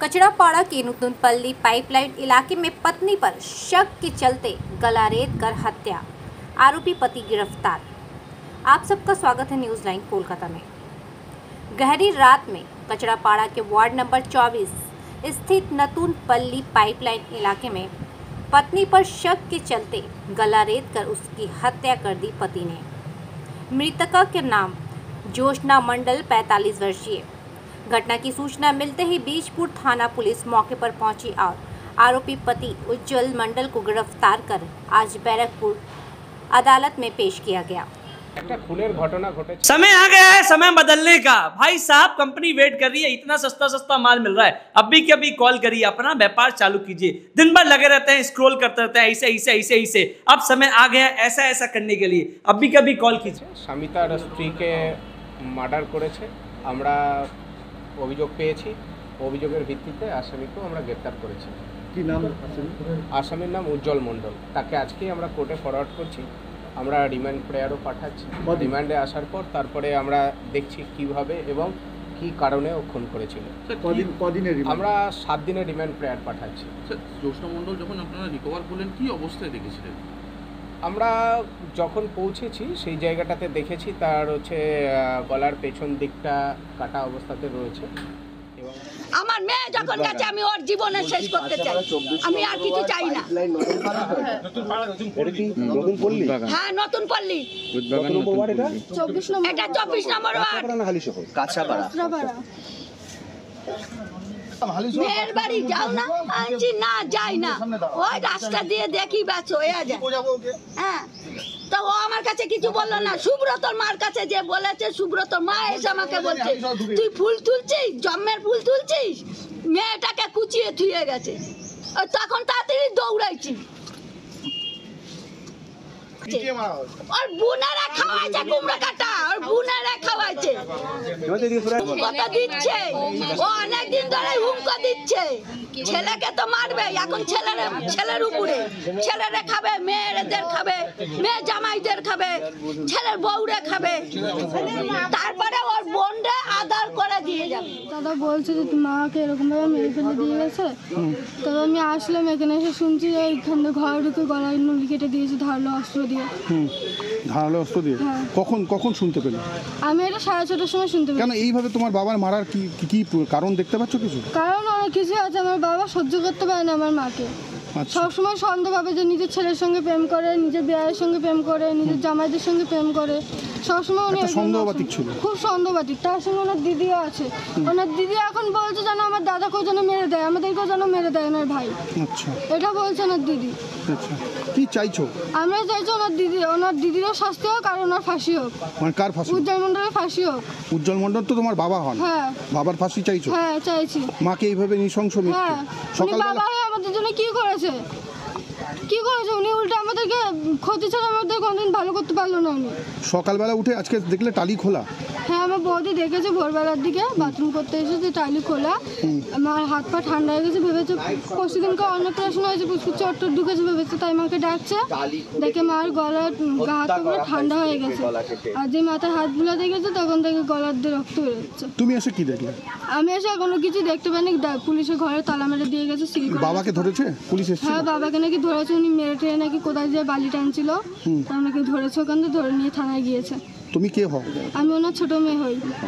कचरापाड़ा के नूतनपल्ली पाइपलाइन इलाके में पत्नी पर शक के चलते गला रेत कर हत्या, आरोपी पति गिरफ्तार। आप सबका स्वागत है न्यूज़ 9 कोलकाता में। गहरी रात में कचरापाड़ा के वार्ड नंबर 24 स्थित नूतनपल्ली पाइपलाइन इलाके में पत्नी पर शक के चलते गला रेत कर उसकी हत्या कर दी पति ने। मृतका के नाम जोशना मंडल 45 वर्षीय। घटना की सूचना मिलते ही बीजपुर थाना पुलिस मौके पर पहुंची और आरोपी पति उज्जवल मंडल को गिरफ्तार कर आज बैरकपुर अदालत में पेश किया गया। समय आ गया है समय बदलने का। भाई साहब, कंपनी वेट कर रही है, इतना सस्ता माल मिल रहा है, अभी के अभी कॉल करिए, अपना व्यापार चालू कीजिए। दिन भर लगे रहते हैं, स्क्रॉल करते रहते हैं, ऐसे। अब समय आ गया है ऐसा करने के लिए, अभी के अभी कॉल कीजिए। समितार स्त्री के मार्डर करेছে, আমরা অভিযোগ পেয়েছি, অভিযোগের ভিত্তিতে আসামিকে আমরা গ্রেফতার করেছি। কি নাম আসামির নাম উজ্জ্বল মণ্ডল। তাকে আজকেই আমরা কোর্টে ফরওয়ার্ড করছি। আমরা রিমান্ড প্রেয়ারও পাঠাচ্ছি। রিমান্ডে আসার পর তারপরে আমরা দেখছি কিভাবে এবং কি কারণে ও খুন করেছিল। কদিনের আমরা 7 দিনের রিমান্ড প্রেয়ার পাঠাচ্ছি। স্যার, জ্যোৎস্না মণ্ডল যখন আপনারা রিকভার করলেন কি অবস্থায় দেখেছিলেন? আমরা যখন পৌঁছেছি সেই জায়গাটাতে দেখেছি তার গলার পেছন দিকটা কাটা অবস্থাতে রয়েছে। এবং আমার মেয়ে যখন গেছে আমি ওর জীবনে শেষ করতে চাই, আমি আর কিছু চাই না। হ্যাঁ, নতুন পল্লী, এটা 24 নম্বর ওয়ার্ড, কাঁচরাপাড়া। মেয়ের বাড়ি যাও না, আনছি না, যাই না, ওই রাস্তা দিয়ে দেখি ব্যাস হয়ে যায়। হ্যাঁ, তো ও আমার কাছে কিছু বললো না। সুব্রতর মার কাছে যে বলেছে, সুব্রতর মা এসে আমাকে বলছে তুই ফুল তুলছিস, জন্মের ফুল তুলছিস, মেয়েটাকে কুচিয়ে থুয়ে গেছে। তখন তাড়াতাড়ি দৌড়াইছি। ওর বোনেরা খাওয়াইছে কুমড়া কাটা, ওর বোনেরা খাওয়াইছে, কত দিচ্ছে, ও অনেকদিন ধরে হুমকা দিচ্ছে। ছেলেকে তো মারবে, এখন ছেলের উপরে, ছেলেরা খাবে, মেয়েদের খাবে, মেয়ে জামাইদের খাবে, ছেলের বউরে খাবে, তারপরে ওর বোনরে আদর করে দিয়ে যাবে। দাদা বলছে যে মাকে এরকম ভাবে মেরে ফেলে দিয়ে গেছে। তবে আমি আসলাম এখানে, এসে শুনছি যে এইখানে ঘরে ঢুকে গলায় নুলি কেটে দিয়েছে ধারালো অস্ত্র দিয়ে। ধারালো অস্ত্র দিয়ে? কখন শুনতে পেলে? আমি এটা 6:30টার সময় শুনতে পেলাম। কেন এইভাবে তোমার বাবার মারার কি কারণ দেখতে পাচ্ছ কিছু? কারণ অনেক কিছু আছে, আমার বাবা সহ্য করতে পারে না আমার মাকে। সবসময় সন্দেহ ভাবে যে নিজের ছেলের সঙ্গে প্রেম করে, নিজের বিয়ের সঙ্গে প্রেম করে, নিজের জামাইদের সঙ্গে প্রেম করে, সবসময় উনি সন্দেহবাতিক ছিল, খুব সন্দেহবাতিক। তার সঙ্গে ওনার দিদিও আছে। ওনার দিদি এখন বলছে যেন আমার দাদাকেও যেন মেরে দেয়, আমাদেরকেও যেন মেরে দেয় ওনার ভাই। আচ্ছা, এটা বলছে ওনার দিদি। আচ্ছা, কি চাইছো? আমরা চাইছি ওনার দিদিরও শাস্তি হোক আর ওনার ফাঁসি হোক। মানে কার ফাঁসি? উজ্জ্বল মণ্ডলের ফাঁসি হোক। উজ্জ্বল মণ্ডল তো তোমার বাবা হন? হ্যাঁ। বাবার ফাঁসি চাইছো? হ্যাঁ, চাইছি। মাকে এইভাবে নৃশংস মৃত্যু? হ্যাঁ, বাবা আমাদের জন্য কি করেছে উনি? উল্টে আমাদেরকে ক্ষতি ছাড়া আমাদের কোনদিন ভালো করতে পারলো না উনি। সকালবেলা উঠে আজকে দেখলে টালি খোলা? হ্যাঁ, আমার বৌদি দেখেছে ভোরবেলার দিকে বাথরুম করতে এসেছে, টালি খোলা। আমার হাত পা ঠান্ডা হয়ে গেছে, ভেবেছে পরশুদিনকে অন্নপ্রাশন হয়েছে, চট্টর ঢুকেছে ভেবেছে, তাই মাকে ডাকছে। দেখে মার গলার হাত পুরো ঠান্ডা হয়ে গেছে, আর যে মাথায় হাতগুলো দেখেছে তখন থেকে গলার দিয়ে রক্ত বেরোচ্ছে। তুমি এসে কি দেখলে? আমি এসে কোনো কিছু দেখতে পাইনি, পুলিশের ঘরে তালা মেরে দিয়ে গেছে। বাবাকে ধরেছে পুলিশ? হ্যাঁ, বাবাকে নাকি ধরেছে, উনি মেরে টেরে নাকি কোথায় যে বালি টানছিল, তার নাকি ধরেছে, ওখান থেকে ধরে নিয়ে থানায় গিয়েছে। তুমি কে হও? আমি ওনার ছোট মেয়ে হই।